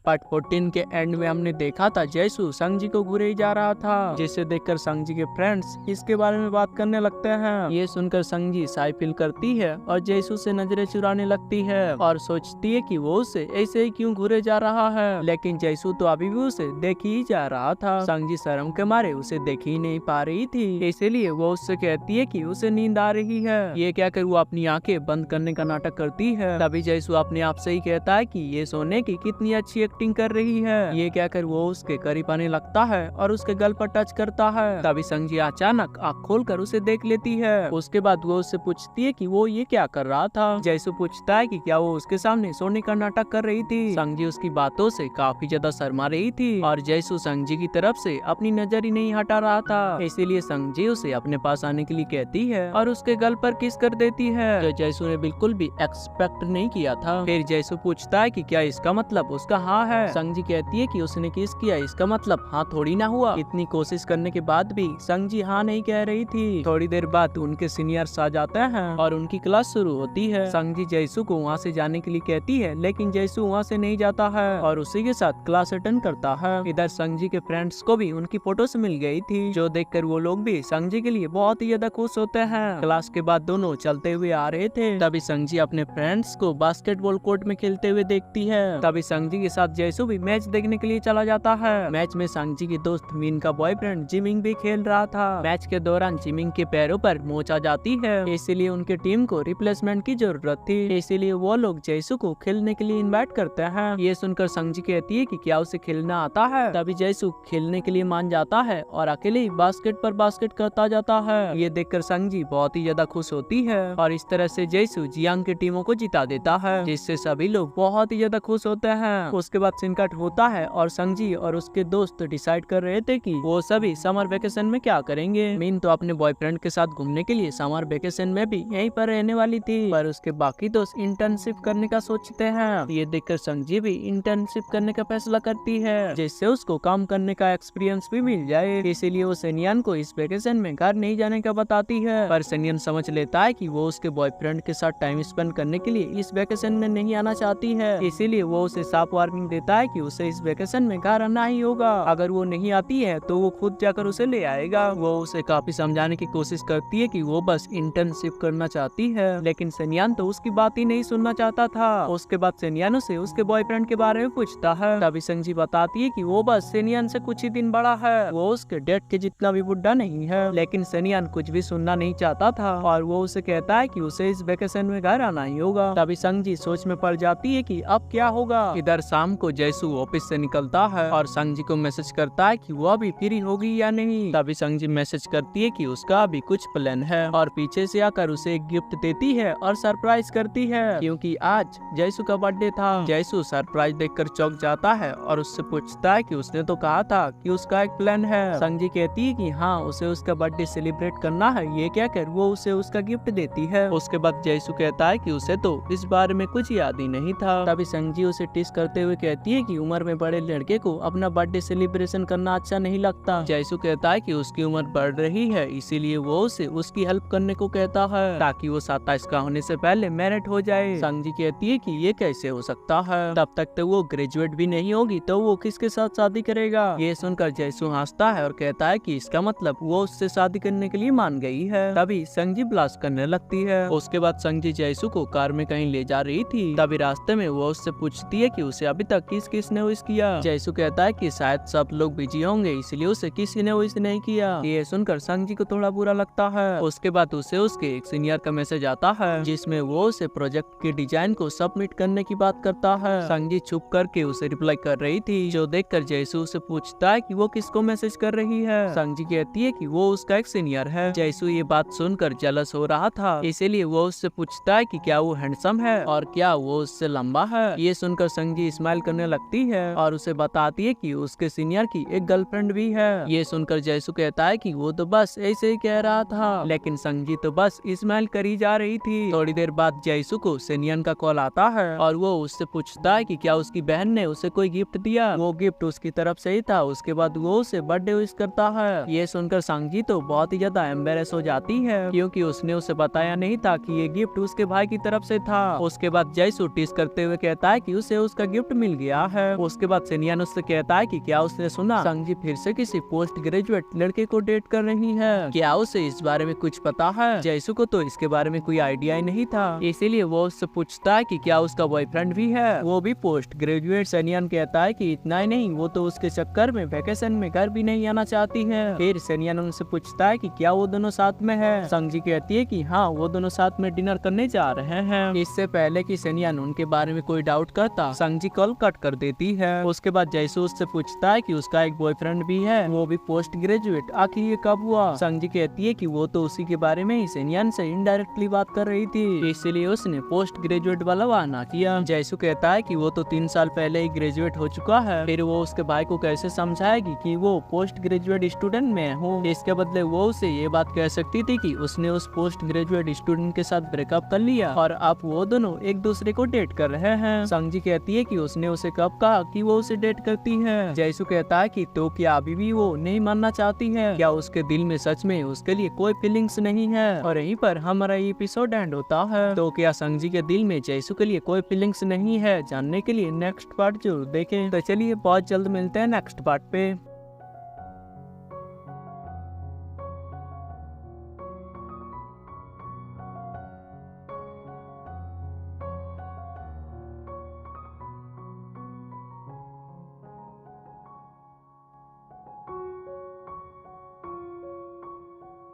Part 14 के and में हमने देखा था जयसू संगजी को घूरे ही जा रहा था, जिसे देखकर संगजी के फ्रेंड्स इसके बारे में बात करने लगते हैं। ये सुनकर संगजी साई फील करती है और जयसू से नजरें चुराने लगती है और सोचती है कि वो उसे ऐसे ही क्यों घूरे जा रहा है, लेकिन जयसू तो अभी भी उसे देख ही जा रहा था। संगजी शर्म के मारे उसे देख ही नहीं पा रही थी, इसीलिए वो उससे कहती है कि उसे नींद आ रही है। ये कहकर वो अपनी आंखें बंद करने का नाटक करती है। तभी जयसू अपने आप से ही कहता है कि ये सोने की कितनी अच्छी एक्टिंग कर रही है। ये कहकर वो उसके करीब आने लगता है और उसके गल पर टच करता है। तभी संगजी अचानक आँख खोलकर उसे देख लेती है। उसके बाद वो उससे पूछती है कि वो ये क्या कर रहा था। जयसू पूछता है कि क्या वो उसके सामने सोने का नाटक कर रही थी। संगजी उसकी बातों से काफी ज्यादा शर्मा रही थी और जयसू संगजी की तरफ से अपनी नजर ही नहीं हटा रहा था, इसीलिए संगजी उसे अपने पास आने के लिए कहती है और उसके गल पर किस कर देती है, जो जयसू ने बिल्कुल भी एक्सपेक्ट नहीं किया था। फिर जयसू पूछता है कि क्या इसका मतलब उसका हाँ है। संगजी कहती है कि उसने किस किया, इसका मतलब हाँ थोड़ी ना हुआ। इतनी कोशिश करने के बाद भी संगजी हाँ नहीं कह रही थी। थोड़ी देर बाद उनके सीनियर्स आ जाते हैं और उनकी क्लास शुरू होती है। संगजी जयसू को वहाँ से जाने के लिए कहती है, लेकिन जयसू वहाँ से नहीं जाता है और उसी के साथ क्लास अटेंड करता है। इधर संगजी के फ्रेंड्स को भी उनकी फोटोस मिल गई थी, जो देखकर वो लोग भी संगजी के लिए बहुत ही ज्यादा खुश होते हैं। क्लास के बाद दोनों चलते हुए आ रहे थे, तभी संगजी अपने फ्रेंड्स को बास्केटबॉल कोर्ट में खेलते हुए देखती है। तभी संगजी के साथ जयसू भी मैच देखने के लिए चला जाता है। मैच में संगजी की दोस्त मीन का बॉयफ्रेंड जिमिंग भी खेल रहा था। मैच के दौरान जिमिंग के पैरों पर मोच आ जाती है, इसीलिए उनके टीम को रिप्लेसमेंट की जरूरत थी, इसीलिए वो लोग जयसू को खेलने के लिए इनवाइट करते हैं। ये सुनकर संगजी कहती है कि क्या उसे खेलना आता है। तभी जयसू खेलने के लिए मान जाता है और अकेले ही बास्केट पर बास्केट करता जाता है। ये देखकर संगजी बहुत ही ज्यादा खुश होती है और इस तरह से जयसू जियांग की टीमों को जिता देता है, जिससे सभी लोग बहुत ही ज्यादा खुश होते हैं। उसके बाद सीन कट होता है और संगजी और उसके दोस्त डिसाइड कर रहे थे कि वो सभी समर वेकेशन में क्या करेंगे। मीन तो अपने बॉयफ्रेंड के साथ घूमने के लिए समर वेकेशन में भी यहीं पर रहने वाली थी, पर उसके बाकी दोस्त इंटर्नशिप करने का सोचते हैं। ये देखकर संगजी भी इंटर्नशिप करने का फैसला करती है, जिससे उसको काम करने का एक्सपीरियंस भी मिल जाए, इसीलिए वो सेनियन को इस वेकेशन में घर नहीं जाने का बताती है। पर सेनियन समझ लेता है कि वो उसके बॉयफ्रेंड के साथ टाइम स्पेंड करने के लिए इस वेकेशन में नहीं आना चाहती है, इसीलिए वो उसे साफ वार्निंग देता है कि उसे इस वेकेशन में घर आना ही होगा। अगर वो नहीं आती है तो वो खुद जाकर उसे ले आएगा। वो उसे काफी समझाने की कोशिश करती है कि वो बस इंटर्नशिप करना चाहती है, लेकिन सेनियन तो उसकी बात ही नहीं सुनना चाहता था। उसके बाद सेनियन उसे उसके बॉयफ्रेंड के बारे में पूछता है। तभी संगजी बताती है कि वो बस सेनियन से कुछ ही दिन बड़ा है, वो उसके डैड के जितना भी बुढ़ा नहीं है। लेकिन सेनियन कुछ भी सुनना नहीं चाहता था और वो उसे कहता है कि उसे इस वेकेशन में घर आना ही होगा। तभी संगजी सोच में पड़ जाती है कि अब क्या होगा। इधर शाम को जयसू ऑफिस से निकलता है और संगजी को मैसेज करता है कि वो अभी फ्री होगी या नहीं। तभी संगजी मैसेज करती है कि उसका अभी कुछ प्लान है और पीछे से आकर उसे एक गिफ्ट देती है और सरप्राइज करती है, क्योंकि आज जयसू का बर्थडे था। जयसू सरप्राइज देखकर चौंक जाता है और उससे पूछता है कि उसने तो कहा था कि उसका एक प्लान है। संगजी कहती है कि हाँ, उसे उसका बर्थडे सेलिब्रेट करना है। ये कहकर वो उसे उसका गिफ्ट देती है। उसके बाद जयसू कहता है कि उसे तो इस बारे में कुछ याद ही नहीं था। तभी संगजी उसे टिस करते हुए कहती है कि उम्र में बड़े लड़के को अपना बर्थडे सेलिब्रेशन करना अच्छा नहीं लगता। जयसू कहता है कि उसकी उम्र बढ़ रही है, इसीलिए वो उसे उसकी हेल्प करने को कहता है, ताकि वो 27 का होने से पहले मैरिड हो जाए। संगजी कहती है कि ये कैसे हो सकता है, तब तक तो वो ग्रेजुएट भी नहीं होगी, तो वो किसके साथ शादी करेगा। ये सुनकर जयसू हंसता है और कहता है कि इसका मतलब वो उससे शादी करने के लिए मान गई है। तभी संगजी ब्लास्ट करने लगती है। उसके बाद संगजी जयसू को कार में कहीं ले जा रही थी। तभी रास्ते में वो उससे पूछती है कि उसे अभी तक किस किस ने विश किया। जयसू कहता है कि शायद सब लोग बिजी होंगे, इसलिए उसे किसी ने विश नहीं किया। ये सुनकर संगजी को थोड़ा बुरा लगता है। उसके बाद उसे उसके एक सीनियर का मैसेज आता है, जिसमें वो उसे प्रोजेक्ट के डिजाइन को सबमिट करने की बात करता है। संगजी छुप करके उसे रिप्लाई कर रही थी, जो देखकर जयसू उसे पूछता है कि वो किसको मैसेज कर रही है। संगजी कहती है कि वो उसका एक सीनियर है। जयसू ये बात सुनकर जेलस हो रहा था, इसीलिए वो उससे पूछता है कि क्या वो हैंडसम है और क्या वो उससे लंबा है। ये सुनकर संगजी स्माइल करने लगती है और उसे बताती है कि उसके सीनियर की एक गर्लफ्रेंड भी है। ये सुनकर जयसू कहता है कि वो तो बस ऐसे ही कह रहा था, लेकिन संगजी तो बस स्माइल करी जा रही थी। थोड़ी देर बाद जयसू को सीनियर का कॉल आता है और वो उससे पूछता है कि क्या उसकी बहन ने उसे कोई गिफ्ट दिया। वो गिफ्ट उसकी तरफ से ही था। उसके बाद वो उसे बर्थडे विश करता है। ये सुनकर संगजी तो बहुत ही ज्यादा एम्बेरस हो जाती है, क्योंकि उसने उसे बताया नहीं था कि ये गिफ्ट उसके भाई की तरफ से था। उसके बाद जयसू टीस करते हुए कहता है कि उसे उसका गिफ्ट मिल मिल गया है। उसके बाद सेनियन उससे कहता है कि क्या उसने सुना संगजी फिर से किसी पोस्ट ग्रेजुएट लड़के को डेट कर रही है, क्या उसे इस बारे में कुछ पता है। जैसू को तो इसके बारे में कोई आइडिया ही नहीं था, इसीलिए वो उससे पूछता है कि क्या उसका बॉयफ्रेंड भी है, वो भी पोस्ट ग्रेजुएट। सेनियन कहता है कि इतना ही नहीं, वो तो उसके चक्कर में वेकेशन में घर भी नहीं आना चाहती है। फिर सेनियन उनसे पूछता है कि क्या वो दोनों साथ में है। संगजी कहती है कि हाँ, वो दोनों साथ में डिनर करने जा रहे हैं। इससे पहले कि सेनियन उनके बारे में कोई डाउट करता, संगजी कॉल कट कर देती है। उसके बाद जैसू उससे पूछता है कि उसका एक बॉयफ्रेंड भी है, वो भी पोस्ट ग्रेजुएट, आखिर ये कब हुआ। संगजी कहती है कि वो तो उसी के बारे में ही सेनियन से इनडायरेक्टली बात कर रही थी, इसीलिए उसने पोस्ट ग्रेजुएट वाला बहाना किया। जैसू कहता है कि वो तो 3 साल पहले ही ग्रेजुएट हो चुका है, फिर वो उसके भाई को कैसे समझाएगी कि वो पोस्ट ग्रेजुएट स्टूडेंट में हूँ। इसके बदले वो उसे ये बात कह सकती थी कि उसने उस पोस्ट ग्रेजुएट स्टूडेंट के साथ ब्रेकअप कर लिया और अब वो दोनों एक दूसरे को डेट कर रहे हैं। संगजी कहती है कि उसने उसे कब कहा कि वो उसे डेट करती है। जैसू कहता है कि तो क्या अभी भी वो नहीं मानना चाहती है, क्या उसके दिल में सच में उसके लिए कोई फीलिंग्स नहीं है। और यहीं पर हमारा एपिसोड एंड होता है। तो क्या संगजी के दिल में जैसू के लिए कोई फीलिंग्स नहीं है, जानने के लिए नेक्स्ट पार्ट जरूर देखें। तो चलिए बहुत जल्द मिलते हैं नेक्स्ट पार्ट पे।